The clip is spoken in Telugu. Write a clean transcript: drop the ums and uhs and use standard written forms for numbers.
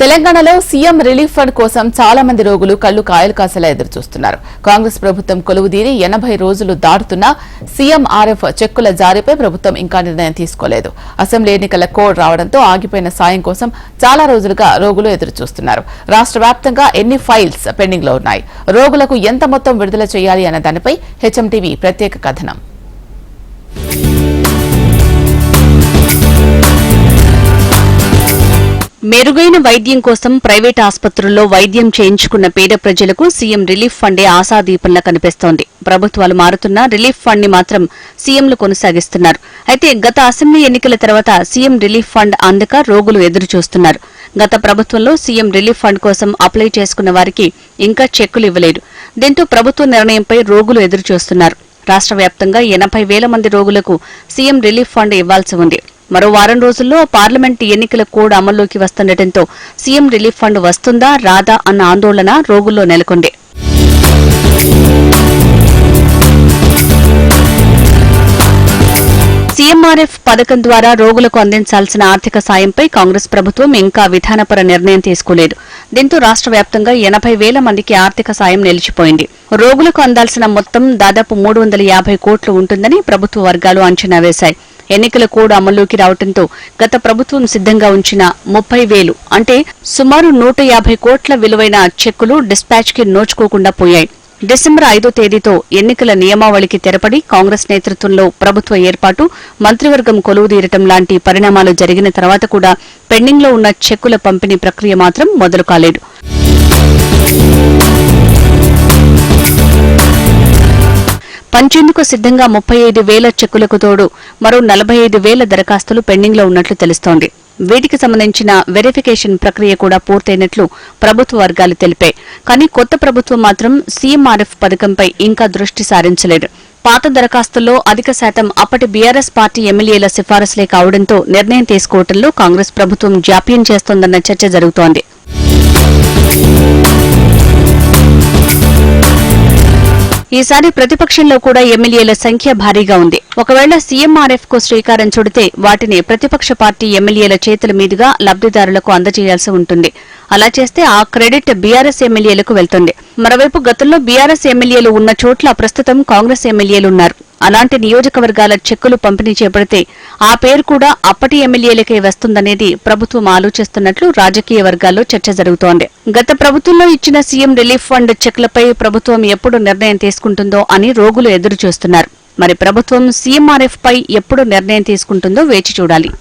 తెలంగాణలో సీఎం రిలీఫ్ ఫండ్ కోసం చాలా మంది రోగులు కళ్లు కాయలు కాసేలా ఎదురుచూస్తున్నారు. కాంగ్రెస్ ప్రభుత్వం కొలువుదీరి 80 రోజులు దాటుతున్నా సీఎంఆర్ఎఫ్ చెక్కుల జారీపై ప్రభుత్వం ఇంకా నిర్ణయం తీసుకోలేదు. అసెంబ్లీ ఎన్నికల కోడ్ రావడంతో ఆగిపోయిన సాయం కోసం చాలా రోజులుగా రోగులు ఎదురుచూస్తున్నారు. రాష్ట్ర వ్యాప్తంగా ఎన్ని ఫైల్స్ పెండింగ్ లో ఉన్నాయి, రోగులకు ఎంత మొత్తం విడుదల చేయాలి అన్న దానిపై హెచ్ఎంటీవీ ప్రత్యేక కథనం. మెరుగైన వైద్యం కోసం ప్రైవేట్ ఆసుపత్రుల్లో వైద్యం చేయించుకున్న పేద ప్రజలకు సీఎం రిలీఫ్ ఫండే ఆశాదీపంలా కనిపిస్తోంది. ప్రభుత్వాలు మారుతున్నా రిలీఫ్ ఫండ్ ని మాత్రం సీఎంలు కొనసాగిస్తున్నారు. అయితే గత అసెంబ్లీ ఎన్నికల తర్వాత సీఎం రిలీఫ్ ఫండ్ అందక రోగులు ఎదురుచూస్తున్నారు. గత ప్రభుత్వంలో సీఎం రిలీఫ్ ఫండ్ కోసం అప్లై చేసుకున్న వారికి ఇంకా చెక్కులు ఇవ్వలేదు. దీంతో ప్రభుత్వ నిర్ణయంపై రోగులు ఎదురుచూస్తున్నారు. రాష్ట్ర వ్యాప్తంగా 80,000 మంది రోగులకు సీఎం రిలీఫ్ ఫండ్ ఇవ్వాల్సి ఉంది. మరో వారం రోజుల్లో పార్లమెంట్ ఎన్నికల కోడ్ అమల్లోకి వస్తుండటంతో సీఎం రిలీఫ్ ఫండ్ వస్తుందా రాదా అన్న ఆందోళన రోగుల్లో నెలకొంది. సీఎంఆర్ఎఫ్ పథకం ద్వారా రోగులకు అందించాల్సిన ఆర్థిక సాయంపై కాంగ్రెస్ ప్రభుత్వం ఇంకా విధానపర నిర్ణయం తీసుకోలేదు. దీంతో రాష్ట్ర వ్యాప్తంగా 80,000 మందికి ఆర్థిక సాయం నిలిచిపోయింది. రోగులకు అందాల్సిన మొత్తం దాదాపు 350 కోట్లు ఉంటుందని ప్రభుత్వ వర్గాలు అంచనా వేశాయి. ఎన్నికల కోడ్ అమల్లోకి రావడంతో గత ప్రభుత్వం సిద్ధంగా ఉంచిన 30,000 అంటే సుమారు 150 కోట్ల విలువైన చెక్కులు డిస్పాచ్ కి నోచుకోకుండా పోయాయి. డిసెంబర్ 5వ తేదీతో ఎన్నికల నియమావళికి తెరపడి కాంగ్రెస్ నేతృత్వంలో ప్రభుత్వ ఏర్పాటు, మంత్రివర్గం కొలువుదీరటం లాంటి పరిణామాలు జరిగిన తర్వాత కూడా పెండింగ్ లో ఉన్న చెక్కుల పంపిణీ ప్రక్రియ మాత్రం మొదలు కాలేదు. పంచేందుకు సిద్ధంగా 35,000 చెక్కులకు తోడు మరో 45,000 దరఖాస్తులు పెండింగ్ లో ఉన్నట్లు తెలుస్తోంది. వీటికి సంబంధించిన వెరిఫికేషన్ ప్రక్రియ కూడా పూర్తయినట్లు ప్రభుత్వ వర్గాలు తెలిపాయి. కానీ కొత్త ప్రభుత్వం మాత్రం సీఎంఆర్ఎఫ్ పథకంపై ఇంకా దృష్టి సారించలేదు. పాత దరఖాస్తుల్లో అధిక శాతం అప్పటి బీఆర్ఎస్ పార్టీ ఎమ్మెల్యేల సిఫారసులే కావడంతో నిర్ణయం తీసుకోవడంలో కాంగ్రెస్ ప్రభుత్వం జాప్యం చేస్తోందన్న చర్చ జరుగుతోంది. ఈసారి ప్రతిపక్షంలో కూడా ఎమ్మెల్యేల సంఖ్య భారీగా ఉంది. ఒకవేళ సీఎంఆర్ఎఫ్ కు శ్రీకారం చుడితే వాటిని ప్రతిపక్ష పార్టీ ఎమ్మెల్యేల చేతుల మీదుగా లబ్దిదారులకు అందజేయాల్సి ఉంటుంది. అలా చేస్తే ఆ క్రెడిట్ బీఆర్ఎస్ ఎమ్మెల్యేలకు వెళ్తుంది. మరోవైపు గతంలో బీఆర్ఎస్ ఎమ్మెల్యేలు ఉన్న చోట్ల ప్రస్తుతం కాంగ్రెస్ ఎమ్మెల్యేలున్నారు. అలాంటి నియోజకవర్గాల చెక్కులు పంపిణీ చేపడితే ఆ పేరు కూడా అప్పటి ఎమ్మెల్యేలకే వస్తుందనేది ప్రభుత్వం ఆలోచిస్తున్నట్లు రాజకీయ వర్గాల్లో చర్చ జరుగుతోంది. గత ప్రభుత్వంలో ఇచ్చిన సీఎం రిలీఫ్ ఫండ్ చెక్లపై ప్రభుత్వం ఎప్పుడు నిర్ణయం తీసుకుంటుందో అని రోగులు ఎదురుచూస్తున్నారు. మరి ప్రభుత్వం సీఎంఆర్ఎఫ్ పై ఎప్పుడు నిర్ణయం తీసుకుంటుందో వేచి చూడాలి.